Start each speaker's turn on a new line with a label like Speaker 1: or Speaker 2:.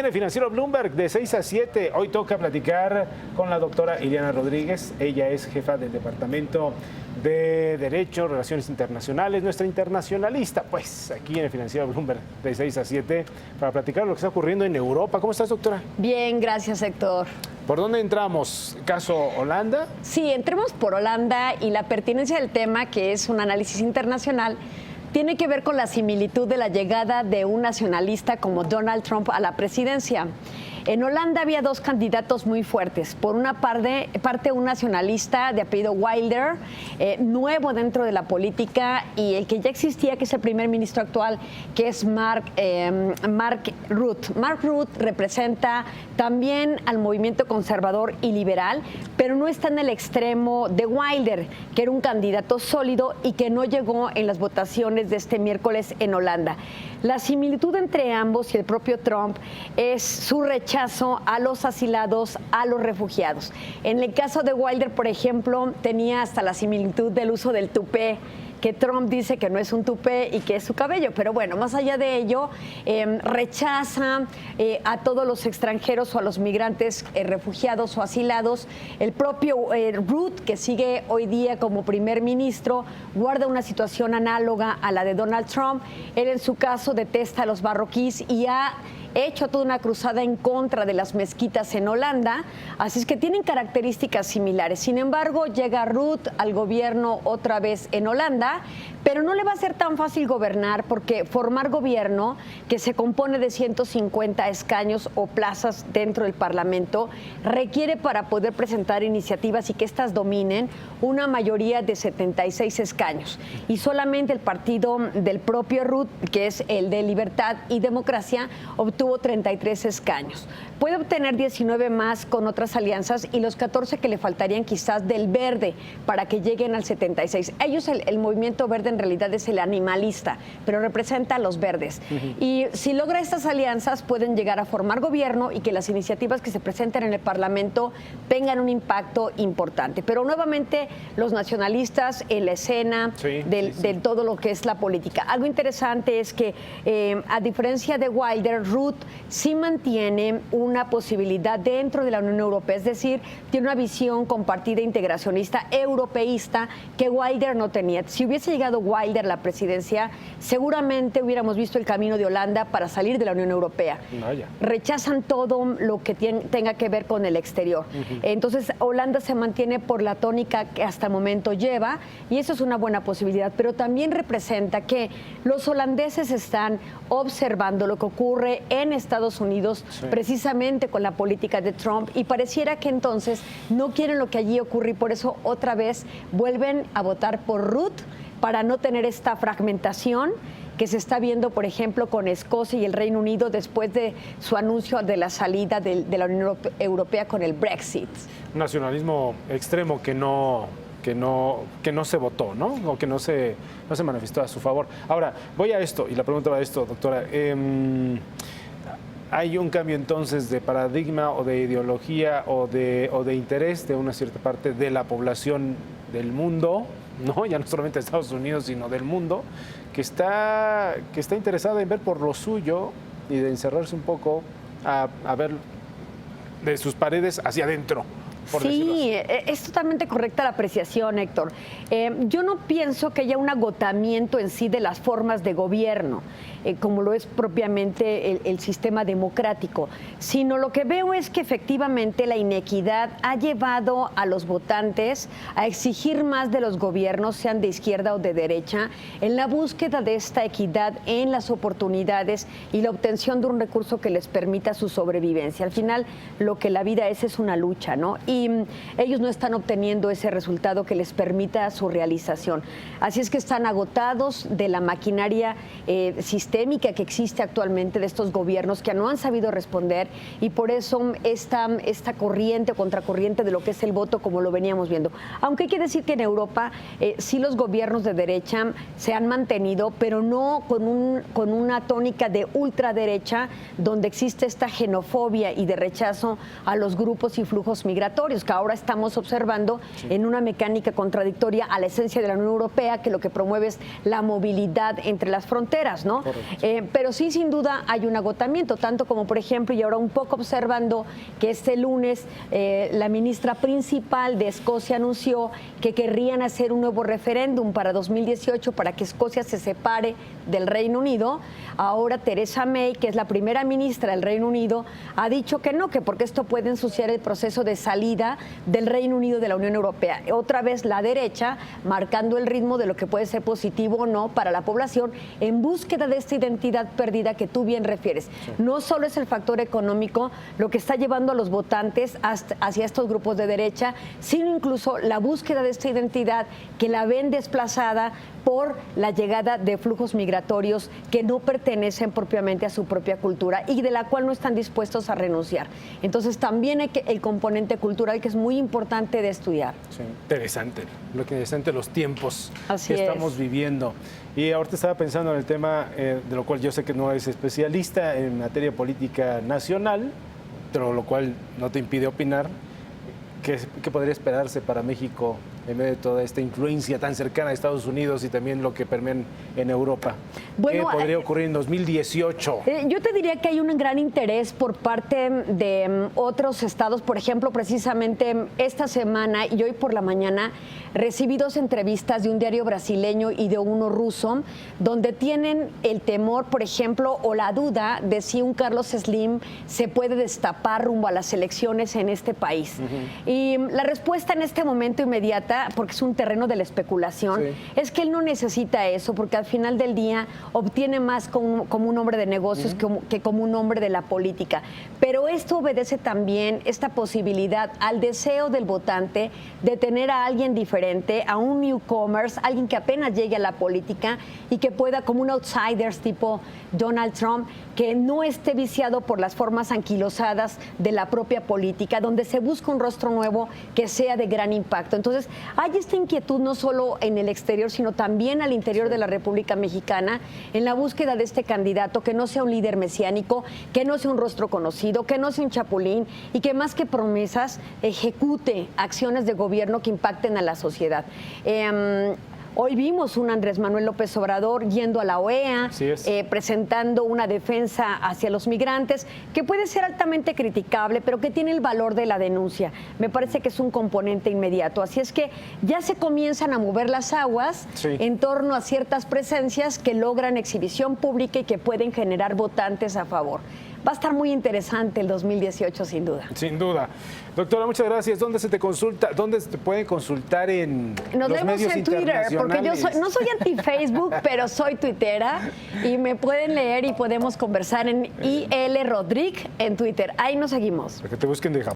Speaker 1: En el Financiero Bloomberg de 6 a 7, hoy toca platicar con la doctora Ileana Rodríguez. Ella es jefa del Departamento de Derecho, Relaciones Internacionales, nuestra internacionalista, pues aquí en el Financiero Bloomberg de 6 a 7 para platicar lo que está ocurriendo en Europa. ¿Cómo estás, doctora?
Speaker 2: Bien, gracias, Héctor.
Speaker 1: ¿Por dónde entramos? ¿Caso Holanda?
Speaker 2: Sí, entremos por Holanda y la pertinencia del tema, que es un análisis internacional, tiene que ver con la similitud de la llegada de un nacionalista como Donald Trump a la presidencia. En Holanda había dos candidatos muy fuertes. Por una parte un nacionalista de apellido Wilders, nuevo dentro de la política, y el que ya existía, que es el primer ministro actual, que es Mark Rutte. Mark Rutte representa también al movimiento conservador y liberal, pero no está en el extremo de Wilders, que era un candidato sólido y que no llegó en las votaciones de este miércoles en Holanda. La similitud entre ambos y el propio Trump es su rechazo a los asilados, a los refugiados. En el caso de Wilders, por ejemplo, tenía hasta la similitud del uso del tupé, que Trump dice que no es un tupé y que es su cabello. Pero bueno, más allá de ello, rechaza a todos los extranjeros o a los migrantes refugiados o asilados. El propio Rutte, que sigue hoy día como primer ministro, guarda una situación análoga a la de Donald Trump. Él, en su caso, detesta a los marroquíes y ha hecho toda una cruzada en contra de las mezquitas en Holanda, así es que tienen características similares. Sin embargo, llega Rutte al gobierno otra vez en Holanda, pero no le va a ser tan fácil gobernar, porque formar gobierno, que se compone de 150 escaños o plazas dentro del Parlamento, requiere, para poder presentar iniciativas y que éstas dominen, una mayoría de 76 escaños. Y solamente el partido del propio Rutte, que es el de Libertad y Democracia, obtuvo 33 escaños. Puede obtener 19 más con otras alianzas y los 14 que le faltarían quizás del Verde para que lleguen al 76. Ellos, el movimiento verde en realidad es el animalista, pero representa a los verdes. Y si logra estas alianzas, pueden llegar a formar gobierno y que las iniciativas que se presenten en el Parlamento tengan un impacto importante. Pero nuevamente los nacionalistas en la escena de todo lo que es la política. Algo interesante es que, a diferencia de Wilders, Rutte sí mantiene una posibilidad dentro de la Unión Europea, es decir, tiene una visión compartida integracionista europeísta que Wilders no tenía. Si hubiese llegado Wilders a la presidencia, seguramente hubiéramos visto el camino de Holanda para salir de la Unión Europea. Rechazan todo lo que tenga que ver con el exterior. Entonces, Holanda se mantiene por la tónica que hasta el momento lleva, y eso es una buena posibilidad, pero también representa que los holandeses están observando lo que ocurre en Estados Unidos, precisamente con la política de Trump, y pareciera que entonces no quieren lo que allí ocurre, y por eso otra vez vuelven a votar por Rutte, para no tener esta fragmentación que se está viendo, por ejemplo, con Escocia y el Reino Unido después de su anuncio de la salida de la Unión Europea con el Brexit.
Speaker 1: Un nacionalismo extremo que no se votó, ¿no? O que no se manifestó a su favor. Ahora, voy a esto, y la pregunta va a esto, doctora. ¿Hay un cambio entonces de paradigma o de ideología o de interés de una cierta parte de la población del mundo, no, ya no solamente de Estados Unidos, sino del mundo, que está interesada en ver por lo suyo y de encerrarse un poco a ver de sus paredes hacia adentro?
Speaker 2: Sí, es totalmente correcta la apreciación, Héctor. Yo no pienso que haya un agotamiento en sí de las formas de gobierno, como lo es propiamente el sistema democrático, sino lo que veo es que efectivamente la inequidad ha llevado a los votantes a exigir más de los gobiernos, sean de izquierda o de derecha, en la búsqueda de esta equidad en las oportunidades y la obtención de un recurso que les permita su sobrevivencia. Al final, lo que la vida es una lucha, ¿no? Y ellos no están obteniendo ese resultado que les permita su realización. Así es que están agotados de la maquinaria sistémica que existe actualmente de estos gobiernos que no han sabido responder, y por eso esta corriente o contracorriente de lo que es el voto, como lo veníamos viendo. Aunque hay que decir que en Europa sí los gobiernos de derecha se han mantenido, pero no con una tónica de ultraderecha, donde existe esta xenofobia y de rechazo a los grupos y flujos migratorios. migratorios, que ahora estamos observando en una mecánica contradictoria a la esencia de la Unión Europea, que lo que promueve es la movilidad entre las fronteras, ¿no? Pero sí, sin duda, hay un agotamiento, tanto como, por ejemplo, y ahora un poco observando que este lunes la ministra principal de Escocia anunció que querrían hacer un nuevo referéndum para 2018 para que Escocia se separe del Reino Unido. Ahora Theresa May, que es la primera ministra del Reino Unido, ha dicho que no, que porque esto puede ensuciar el proceso de salida del Reino Unido de la Unión Europea. Otra vez la derecha marcando el ritmo de lo que puede ser positivo o no para la población en búsqueda de esta identidad perdida que tú bien refieres. Sí. No solo es el factor económico lo que está llevando a los votantes hacia estos grupos de derecha, sino incluso la búsqueda de esta identidad que la ven desplazada por la llegada de flujos migratorios que no pertenecen propiamente a su propia cultura y de la cual no están dispuestos a renunciar. Entonces también hay el componente cultural que es muy importante de estudiar.
Speaker 1: Sí, interesante, lo que interesante los tiempos
Speaker 2: Así
Speaker 1: que
Speaker 2: es.
Speaker 1: estamos viviendo. Y ahorita estaba pensando en el tema de lo cual yo sé que no eres especialista en materia política nacional, pero lo cual no te impide opinar. ¿Qué podría esperarse para México en medio de toda esta influencia tan cercana a Estados Unidos y también lo que permean en Europa?
Speaker 2: Bueno,
Speaker 1: ¿qué podría ocurrir en 2018?
Speaker 2: Yo te diría que hay un gran interés por parte de otros estados. Por ejemplo, precisamente esta semana y hoy por la mañana recibí 2 entrevistas de un diario brasileño y de uno ruso, donde tienen el temor, por ejemplo, o la duda de si un Carlos Slim se puede destapar rumbo a las elecciones en este país. Y la respuesta en este momento inmediata, porque es un terreno de la especulación, es que él no necesita eso, porque al final del día obtiene más como un hombre de negocios que como un hombre de la política. Pero esto obedece también esta posibilidad al deseo del votante de tener a alguien diferente, a un newcomers, alguien que apenas llegue a la política y que pueda, como un outsiders tipo Donald Trump, que no esté viciado por las formas anquilosadas de la propia política, donde se busca un rostro nuevo que sea de gran impacto. Entonces, hay esta inquietud no solo en el exterior, sino también al interior de la República Mexicana, en la búsqueda de este candidato que no sea un líder mesiánico, que no sea un rostro conocido, que no sea un chapulín y que más que promesas ejecute acciones de gobierno que impacten a la sociedad. Hoy vimos un Andrés Manuel López Obrador yendo a la OEA, presentando una defensa hacia los migrantes, que puede ser altamente criticable, pero que tiene el valor de la denuncia. Me parece que es un componente inmediato. Así es que ya se comienzan a mover las aguas en torno a ciertas presencias que logran exhibición pública y que pueden generar votantes a favor. Va a estar muy interesante el 2018, sin duda.
Speaker 1: Sin duda. Doctora, muchas gracias. ¿Dónde se te consulta? ¿Dónde se te pueden consultar en
Speaker 2: Nos
Speaker 1: los
Speaker 2: vemos
Speaker 1: medios
Speaker 2: en Twitter, porque yo no soy anti-Facebook, pero soy tuitera y me pueden leer y podemos conversar en IL Rodríguez en Twitter. Ahí nos seguimos.
Speaker 1: Para que te busquen de Japón.